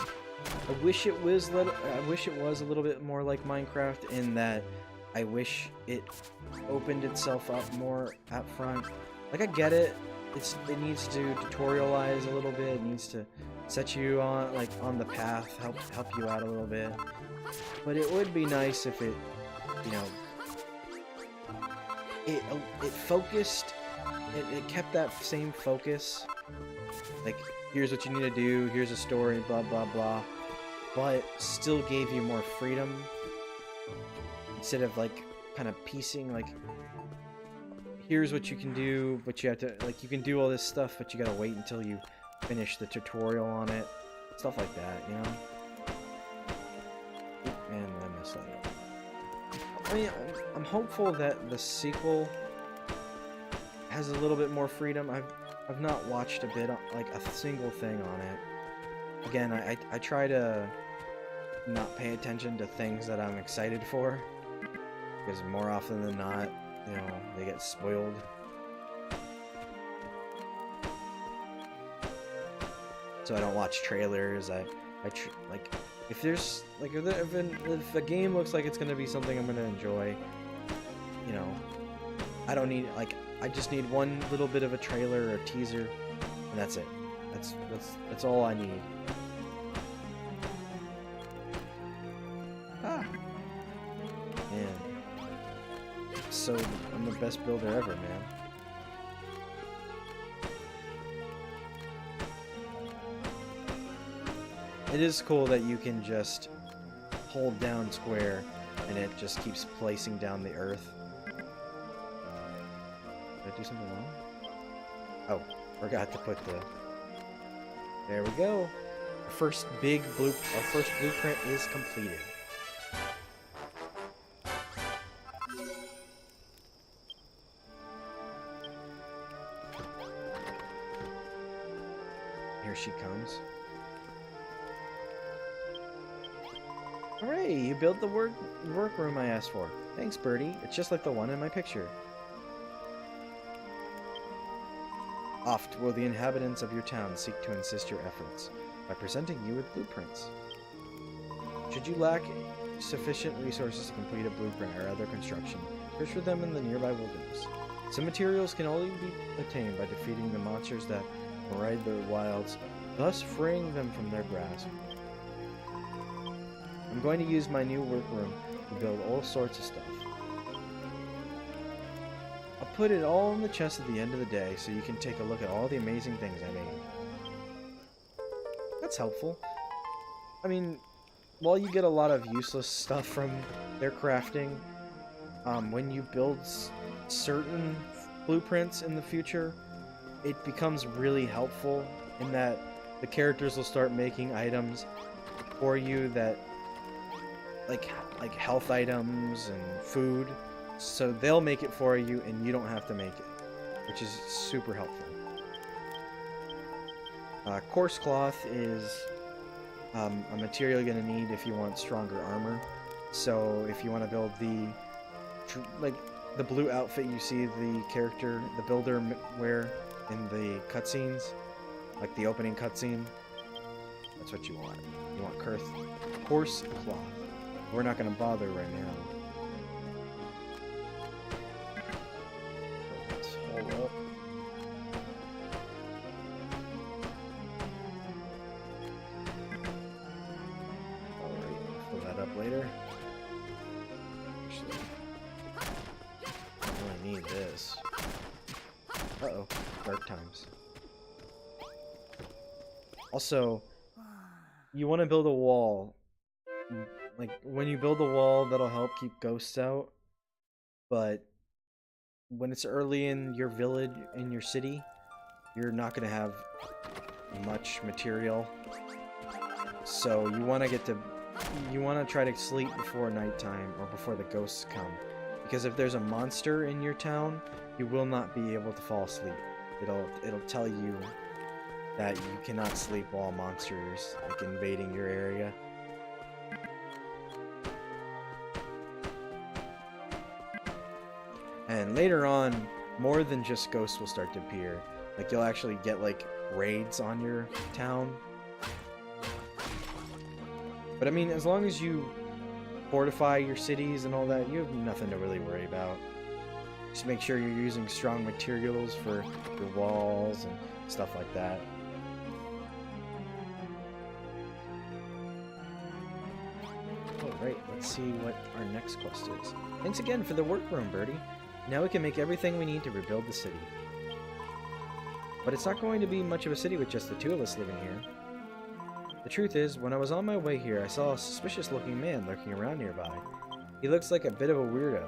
I wish it was a little bit more like Minecraft in that I wish it opened itself up more up front. Like, I get it. It needs to tutorialize a little bit. It needs to set you on the path, help you out a little bit. But it would be nice if it, you know, it focused. It kept that same focus. Like, here's what you need to do. Here's a story. Blah blah blah. But still gave you more freedom. Instead of, like, kind of piecing, like, here's what you can do, but you have to, like, you can do all this stuff, but you gotta wait until you finish the tutorial on it. Stuff like that, you know? And I messed that up. I mean, I'm hopeful that the sequel has a little bit more freedom. I've not watched a bit, like, a single thing on it. Again, I try to not pay attention to things that I'm excited for. Because more often than not, you know, they get spoiled. So I don't watch trailers. like, if there's, like, if a game looks like it's gonna be something I'm gonna enjoy, you know, I don't need, like, I just need one little bit of a trailer or a teaser, and that's it. That's all I need. Man. So, I'm the best builder ever, man. It is cool that you can just hold down square and it just keeps placing down the earth. Did I do something wrong? Oh, forgot to put the... There we go. Our first blueprint is completed. Here she comes. Hooray! You built the workroom I asked for. Thanks, Birdie. It's just like the one in my picture. Oft will the inhabitants of your town seek to assist your efforts by presenting you with blueprints. Should you lack sufficient resources to complete a blueprint or other construction, search for them in the nearby wilderness. Some materials can only be obtained by defeating the monsters that maraud the wilds, thus freeing them from their grasp. I'm going to use my new workroom to build all sorts of stuff. I'll put it all in the chest at the end of the day so you can take a look at all the amazing things I made. That's helpful. I mean, while you get a lot of useless stuff from their crafting, when you build certain blueprints in the future, it becomes really helpful in that the characters will start making items for you that like health items and food, so they'll make it for you and you don't have to make it, which is super helpful. Coarse cloth is a material you're gonna need if you want stronger armor. So if you want to build the blue outfit you see the builder wear in the cutscenes, like the opening cutscene, that's what you want. You want coarse cloth. We're not going to bother right now. that up later. Actually, I don't really need this. Uh-oh, dark times. Also, you want to build a wall. Like, when you build a wall, that'll help keep ghosts out. But when it's early in your village, in your city, you're not going to have much material. So you want to try to sleep before nighttime or before the ghosts come. Because if there's a monster in your town, you will not be able to fall asleep. It'll tell you that you cannot sleep while monsters like invading your area. And later on, more than just ghosts will start to appear. Like, you'll actually get like raids on your town. But I mean, as long as you fortify your cities and all that, you have nothing to really worry about. Just make sure you're using strong materials for your walls and stuff like that. Alright, let's see what our next quest is. Thanks again for the workroom, Birdie. Now we can make everything we need to rebuild the city. But it's not going to be much of a city with just the two of us living here. The truth is, when I was on my way here, I saw a suspicious-looking man lurking around nearby. He looks like a bit of a weirdo,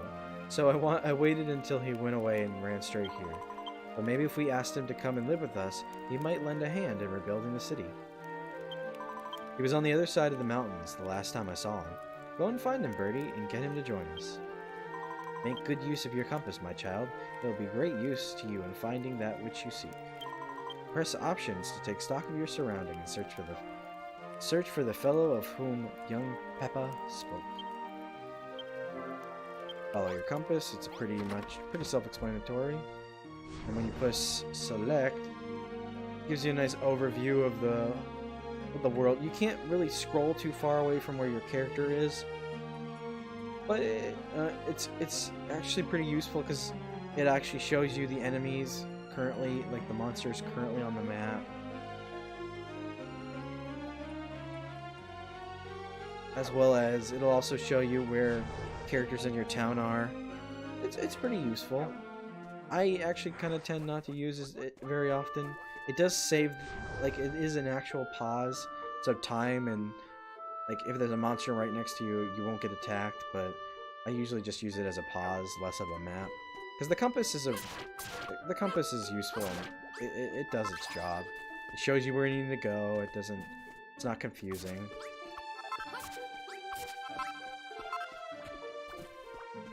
so I waited until he went away and ran straight here. But maybe if we asked him to come and live with us, he might lend a hand in rebuilding the city. He was on the other side of the mountains the last time I saw him. Go and find him, Birdie, and get him to join us. Make good use of your compass, my child. It will be great use to you in finding that which you seek. Press options to take stock of your surroundings and search for the fellow of whom young Peppa spoke. Follow your compass. It's pretty self-explanatory. And when you push select, it gives you a nice overview of the world. You can't really scroll too far away from where your character is, but it's actually pretty useful because it actually shows you the enemies currently, like the monsters currently on the map. As well as it'll also show you where characters in your town are. It's pretty useful. I actually kind of tend not to use it very often. It does save, like, it is an actual pause, so time and, like, if there's a monster right next to you, you won't get attacked, but I usually just use it as a pause, less of a map. Because the compass is useful and it does its job. It shows you where you need to go, it's not confusing.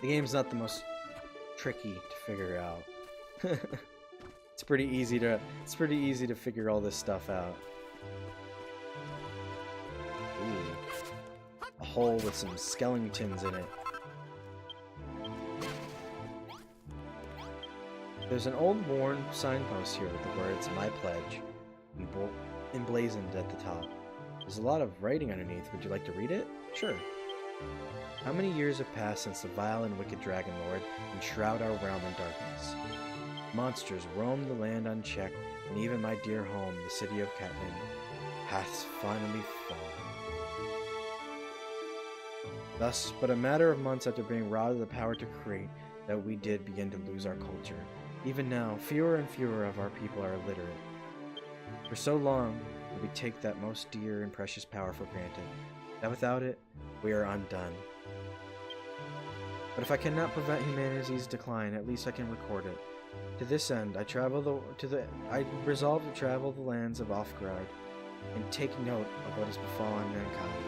The game's not the most tricky to figure out. It's pretty easy to figure all this stuff out. Ooh. A hole with some skeletons in it. There's an old worn signpost here with the words "My Pledge" emblazoned at the top. There's a lot of writing underneath. Would you like to read it? Sure. How many years have passed since the vile and wicked Dragon Lord enshroud our realm in darkness? Monsters roam the land unchecked, and even my dear home, the city of Catlin, hath finally fallen. Thus, but a matter of months after being robbed of the power to create, that we did begin to lose our culture. Even now, fewer and fewer of our people are illiterate. For so long did we take that most dear and precious power for granted, that without it, we are undone. But if I cannot prevent humanity's decline, at least I can record it. To this end, I resolve to travel the lands of Offgard and take note of what has befallen mankind.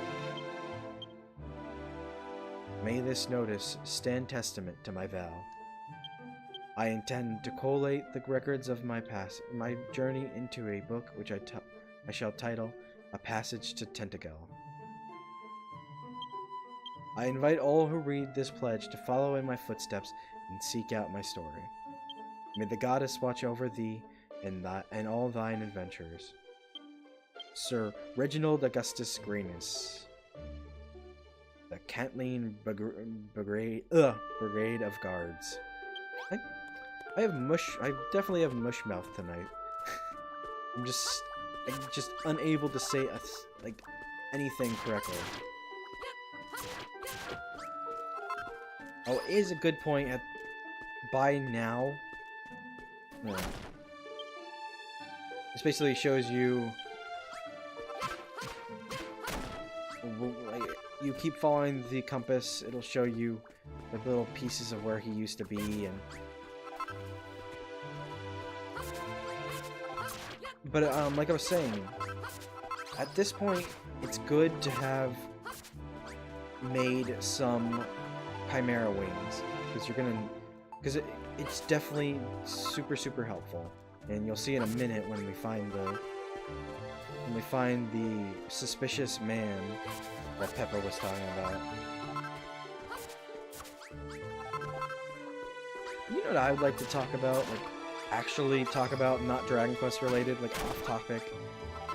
May this notice stand testament to my vow. I intend to collate the records of my journey into a book which I shall title A Passage to Tentacle. I invite all who read this pledge to follow in my footsteps and seek out my story. May the goddess watch over thee and all thine adventures. Sir Reginald Augustus Greenus, the Cantline Brigade of Guards. I definitely have mush mouth tonight. I'm just unable to say anything correctly. Oh, it is a good point. By now, no. This basically shows you. You keep following the compass, it'll show you the little pieces of where he used to be, and but like I was saying, at this point it's good to have made some Chimera wings, because it's definitely super helpful, and you'll see in a minute when we find the suspicious man that Peppa was talking about. You know what I would like to talk about? Like, actually talk about, not Dragon Quest related, like off topic.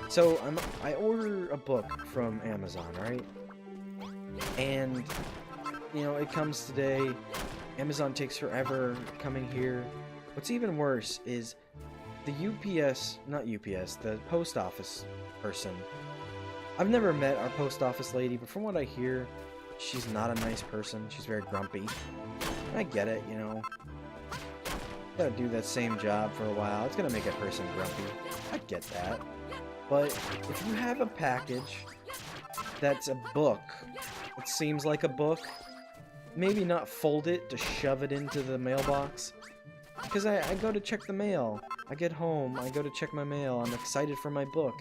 So, I order a book from Amazon, right? And, you know, it comes today. Amazon takes forever coming here. What's even worse is the the post office person. I've never met our post office lady, but from what I hear, she's not a nice person. She's very grumpy. And I get it, you know. Gotta do that same job for a while. It's gonna make a person grumpy. I get that. But if you have a package that's a book, it seems like a book, maybe not fold it to shove it into the mailbox. Because I go to check the mail. I get home, I go to check my mail, I'm excited for my book.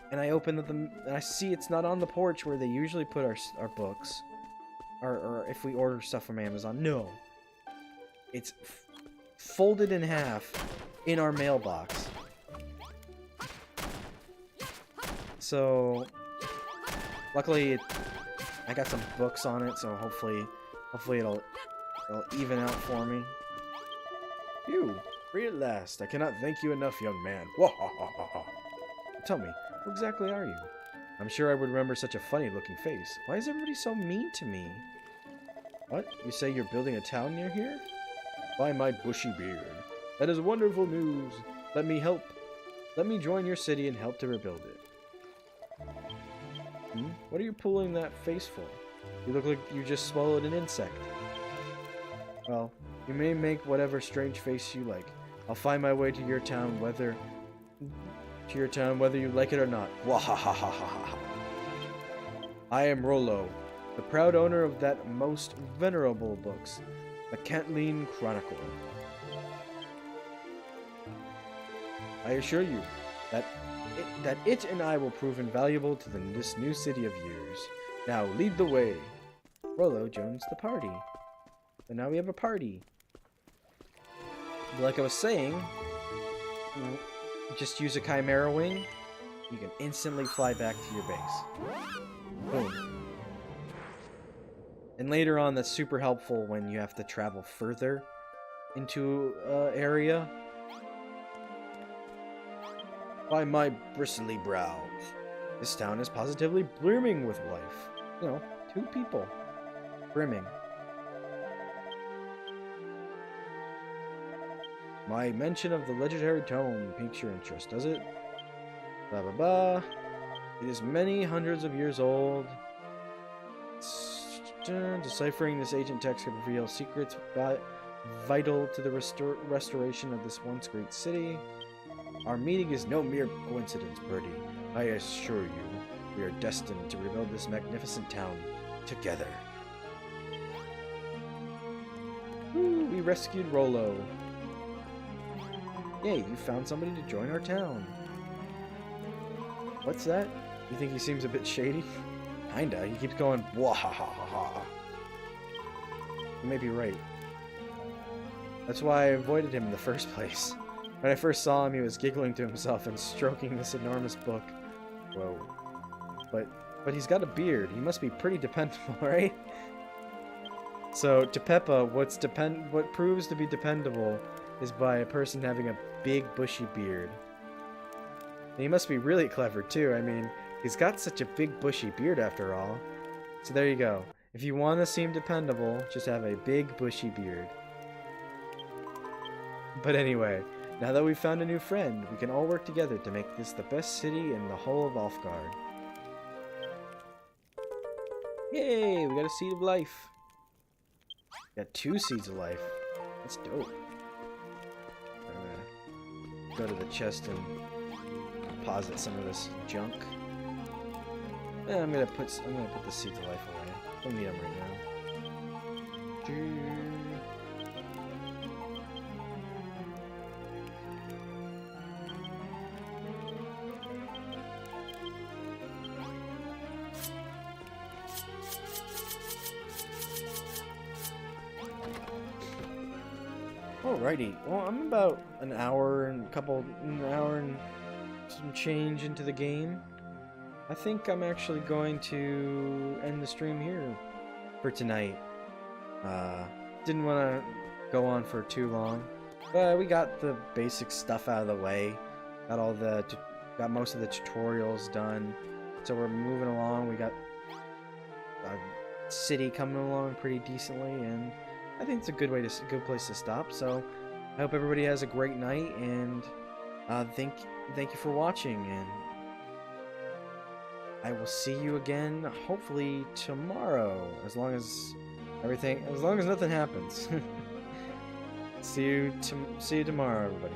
And I open and I see it's not on the porch where they usually put our books. Or if we order stuff from Amazon. No. It's folded in half in our mailbox. So, luckily, I got some books on it, so hopefully it'll even out for me. Phew, free at last. I cannot thank you enough, young man. Tell me, who exactly are you? I'm sure I would remember such a funny-looking face. Why is everybody so mean to me? What? You say you're building a town near here? By my bushy beard. That is wonderful news. Let me help. Let me join your city and help to rebuild it. What are you pulling that face for? You look like you just swallowed an insect. Well, you may make whatever strange face you like. I'll find my way to your town whether you like it or not. Wahahahaha. I am Rollo, the proud owner of that most venerable books, the Cantline Chronicle. I assure you that it and I will prove invaluable to this new city of yours. Now lead the way. Rollo joins the party. And now we have a party. Like I was saying, just use a Chimera wing. You can instantly fly back to your base. Boom. And later on, that's super helpful when you have to travel further into an area. By my bristly brows, this town is positively brimming with life. You know, 2 people. Brimming. My mention of the legendary tome piques your interest, does it? Blah blah blah. It is many hundreds of years old. Deciphering this ancient text could reveal secrets vital to the restoration of this once great city. Our meeting is no mere coincidence, Birdie. I assure you, we are destined to rebuild this magnificent town together. Woo, we rescued Rollo. Yay, you found somebody to join our town. What's that? You think he seems a bit shady? Kinda. He keeps going, wahahaha. You may be right. That's why I avoided him in the first place. When I first saw him, he was giggling to himself and stroking this enormous book. Whoa. But he's got a beard. He must be pretty dependable, right? So, to Peppa, what proves to be dependable is by a person having a big bushy beard. And he must be really clever too. I mean, he's got such a big bushy beard after all. So there you go. If you want to seem dependable, just have a big bushy beard. But anyway, now that we've found a new friend, we can all work together to make this the best city in the whole of Alfgard. Yay, we got a Seed of Life. Got 2 seeds of life. That's dope. I'm gonna go to the chest and deposit some of this junk. And I'm gonna put the seeds of life away. Don't need them right now. Alrighty, well, I'm about an hour and some change into the game. I think I'm actually going to end the stream here for tonight. Didn't want to go on for too long, but we got the basic stuff out of the way. Got most of the tutorials done, so we're moving along. We got a city coming along pretty decently, and I think it's a good place to stop. So I hope everybody has a great night, and thank you for watching, and I will see you again hopefully tomorrow, as long as nothing happens. See you tomorrow, everybody.